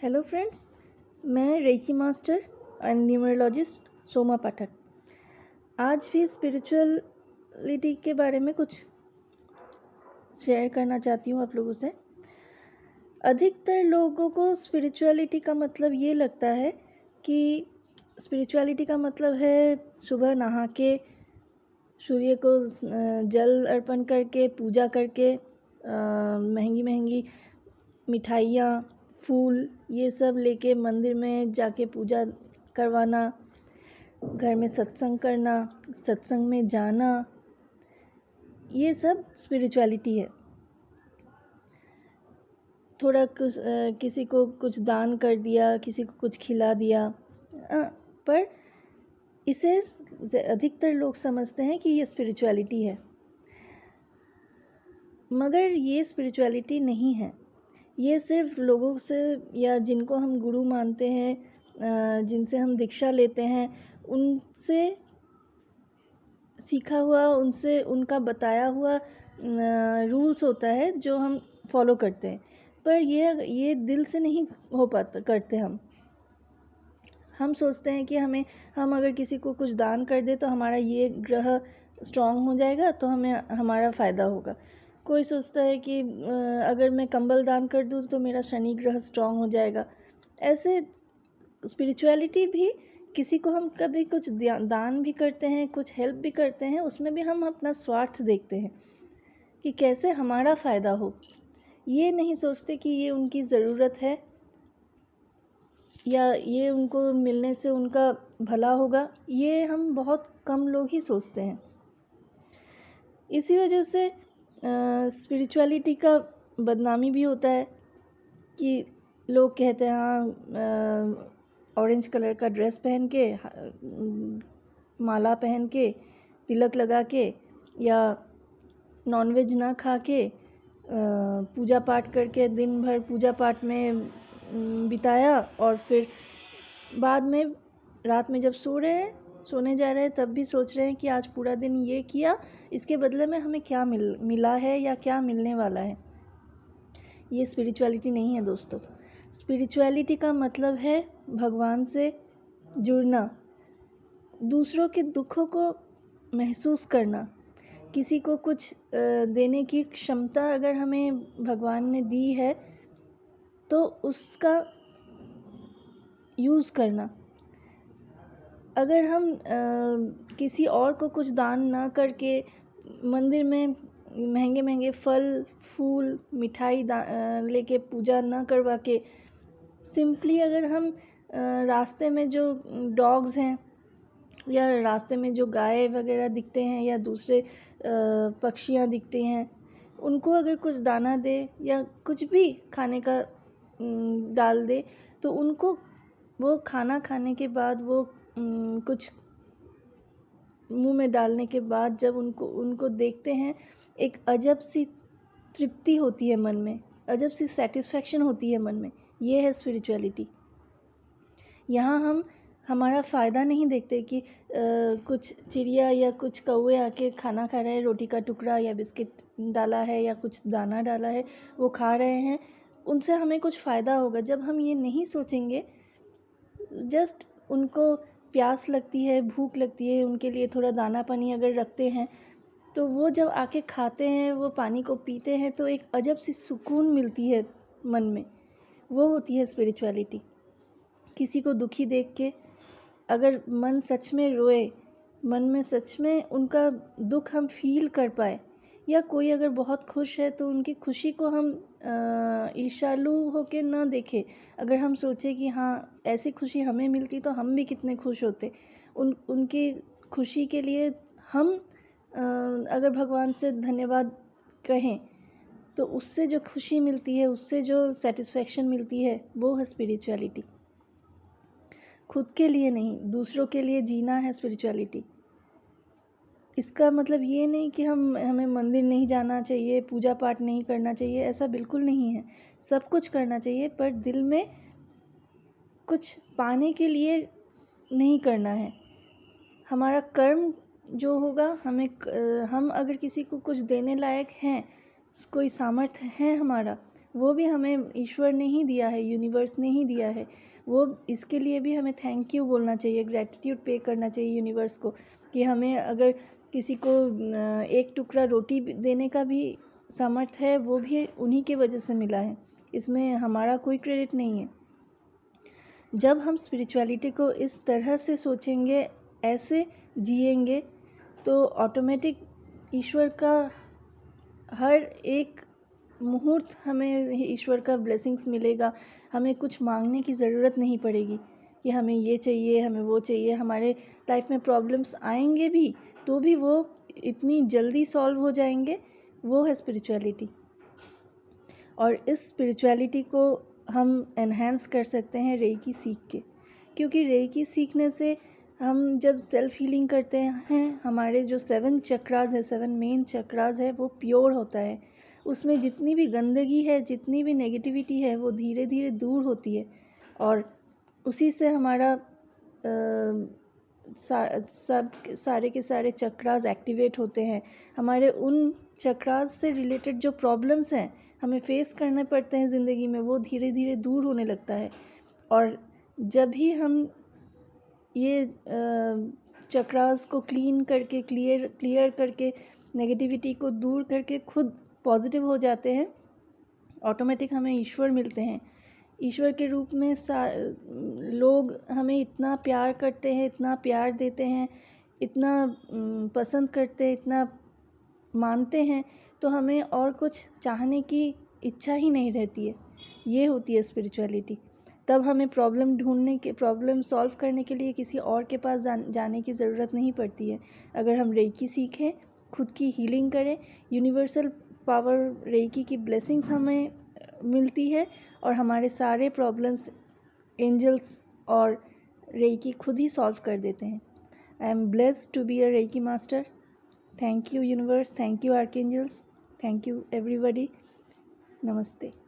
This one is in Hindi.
हेलो फ्रेंड्स, मैं Reiki master and numerologist Soma Pathak आज भी स्पिरिचुअलिटी के बारे में कुछ शेयर करना चाहती हूँ आप लोगों से। अधिकतर लोगों को स्पिरिचुअलिटी का मतलब ये लगता है कि स्पिरिचुअलिटी का मतलब है सुबह नहा के सूर्य को जल अर्पण करके पूजा करके महंगी महंगी मिठाइयाँ फूल ये सब लेके मंदिर में जाके पूजा करवाना, घर में सत्संग करना, सत्संग में जाना, ये सब स्पिरिचुअलिटी है। थोड़ा किसी को कुछ दान कर दिया, किसी को कुछ खिला दिया, पर इसे अधिकतर लोग समझते हैं कि ये स्पिरिचुअलिटी है, मगर ये स्पिरिचुअलिटी नहीं है। ये सिर्फ लोगों से या जिनको हम गुरु मानते हैं, जिनसे हम दीक्षा लेते हैं, उनसे सीखा हुआ, उनसे उनका बताया हुआ रूल्स होता है जो हम फॉलो करते हैं। पर ये दिल से नहीं हो पाता करते हम सोचते हैं कि हम अगर किसी को कुछ दान कर दे तो हमारा ये ग्रह स्ट्रांग हो जाएगा तो हमारा फ़ायदा होगा। कोई सोचता है कि अगर मैं कंबल दान कर दूँ तो मेरा शनि ग्रह स्ट्रांग हो जाएगा। ऐसे स्पिरिचुअलिटी भी किसी को हम कभी कुछ दान भी करते हैं, कुछ हेल्प भी करते हैं, उसमें भी हम अपना स्वार्थ देखते हैं कि कैसे हमारा फ़ायदा हो। ये नहीं सोचते कि ये उनकी ज़रूरत है या ये उनको मिलने से उनका भला होगा। ये हम बहुत कम लोग ही सोचते हैं। इसी वजह से स्पिरिचुअलिटी का बदनामी भी होता है कि लोग कहते हैं हाँ ऑरेंज कलर का ड्रेस पहन के, माला पहन के, तिलक लगा के या नॉनवेज ना खा के पूजा पाठ करके दिन भर पूजा पाठ में बिताया और फिर बाद में रात में जब सोने जा रहे हैं तब भी सोच रहे हैं कि आज पूरा दिन ये किया, इसके बदले में हमें क्या मिला है या क्या मिलने वाला है। ये स्पिरिचुअलिटी नहीं है दोस्तों। स्पिरिचुअलिटी का मतलब है भगवान से जुड़ना, दूसरों के दुखों को महसूस करना, किसी को कुछ देने की क्षमता अगर हमें भगवान ने दी है तो उसका यूज़ करना। अगर हम किसी और को कुछ दान ना करके मंदिर में महंगे महंगे फल फूल मिठाई लेके पूजा ना करवा के सिंपली अगर हम रास्ते में जो डॉग्स हैं या रास्ते में जो गाय वगैरह दिखते हैं या दूसरे पक्षियाँ दिखते हैं, उनको अगर कुछ दाना दे या कुछ भी खाने का डाल दे तो उनको वो खाना खाने के बाद वो कुछ मुंह में डालने के बाद जब उनको देखते हैं, एक अजब सी तृप्ति होती है मन में, अजब सी सेटिस्फैक्शन होती है मन में। ये है स्पिरिचुअलिटी। यहाँ हम हमारा फ़ायदा नहीं देखते कि कुछ चिड़िया या कुछ कौवे आके खाना खा रहे हैं, रोटी का टुकड़ा या बिस्किट डाला है या कुछ दाना डाला है, वो खा रहे हैं, उनसे हमें कुछ फ़ायदा होगा। जब हम ये नहीं सोचेंगे, जस्ट उनको प्यास लगती है, भूख लगती है, उनके लिए थोड़ा दाना पानी अगर रखते हैं तो वो जब आके खाते हैं, वो पानी को पीते हैं तो एक अजब सी सुकून मिलती है मन में। वो होती है स्पिरिचुअलिटी। किसी को दुखी देख के अगर मन सच में रोए, मन में सच में उनका दुख हम फील कर पाए, या कोई अगर बहुत खुश है तो उनकी खुशी को हम ईर्ष्यालु होके ना देखें। अगर हम सोचे कि हाँ ऐसी खुशी हमें मिलती तो हम भी कितने खुश होते, उनकी खुशी के लिए हम अगर भगवान से धन्यवाद कहें तो उससे जो खुशी मिलती है, उससे जो सेटिस्फैक्शन मिलती है, वो है स्पिरिचुअलिटी। खुद के लिए नहीं, दूसरों के लिए जीना है स्पिरिचुअलिटी। इसका मतलब ये नहीं कि हमें मंदिर नहीं जाना चाहिए, पूजा पाठ नहीं करना चाहिए, ऐसा बिल्कुल नहीं है। सब कुछ करना चाहिए, पर दिल में कुछ पाने के लिए नहीं करना है। हमारा कर्म जो होगा, हम अगर किसी को कुछ देने लायक हैं, कोई सामर्थ्य है हमारा, वो भी हमें ईश्वर ने ही दिया है, यूनिवर्स ने ही दिया है। वो इसके लिए भी हमें थैंक यू बोलना चाहिए, ग्रैटिट्यूड पे करना चाहिए यूनिवर्स को, कि हमें अगर किसी को एक टुकड़ा रोटी देने का भी सामर्थ है, वो भी उन्हीं के वजह से मिला है, इसमें हमारा कोई क्रेडिट नहीं है। जब हम स्पिरिचुअलिटी को इस तरह से सोचेंगे, ऐसे जिएंगे, तो ऑटोमेटिक ईश्वर का हर एक मुहूर्त हमें ईश्वर का ब्लेसिंग्स मिलेगा। हमें कुछ मांगने की ज़रूरत नहीं पड़ेगी कि हमें ये चाहिए, हमें वो चाहिए। हमारे लाइफ में प्रॉब्लम्स आएंगे भी, तो भी वो इतनी जल्दी सॉल्व हो जाएंगे। वो है स्पिरिचुअलिटी। और इस स्पिरिचुअलिटी को हम एनहांस कर सकते हैं रेकी सीख के, क्योंकि रेकी सीखने से हम जब सेल्फ हीलिंग करते हैं, हमारे जो 7 चक्रास है, 7 मेन चक्रास है, वो प्योर होता है। उसमें जितनी भी गंदगी है, जितनी भी नेगेटिविटी है, वो धीरे धीरे दूर होती है, और उसी से हमारा सारे के सारे चक्रास एक्टिवेट होते हैं। हमारे उन चक्रास से रिलेटेड जो प्रॉब्लम्स हैं, हमें फेस करने पड़ते हैं ज़िंदगी में, वो धीरे धीरे दूर होने लगता है। और जब भी हम ये चक्रास को क्लीन करके, क्लियर करके, नेगेटिविटी को दूर करके खुद पॉजिटिव हो जाते हैं, ऑटोमेटिक हमें ईश्वर मिलते हैं। ईश्वर के रूप में लोग हमें इतना प्यार करते हैं, इतना प्यार देते हैं, इतना पसंद करते हैं, इतना मानते हैं, तो हमें और कुछ चाहने की इच्छा ही नहीं रहती है। ये होती है स्पिरिचुअलिटी। तब हमें प्रॉब्लम सॉल्व करने के लिए किसी और के पास जाने की ज़रूरत नहीं पड़ती है। अगर हम रेकी सीखें, खुद की हीलिंग करें, यूनिवर्सल पावर रेकी की ब्लेसिंग्स हमें मिलती है, और हमारे सारे प्रॉब्लम्स एंजल्स और रेकी खुद ही सॉल्व कर देते हैं। I am blessed to be a reiki master. Thank you universe, thank you archangels, thank you everybody. नमस्ते।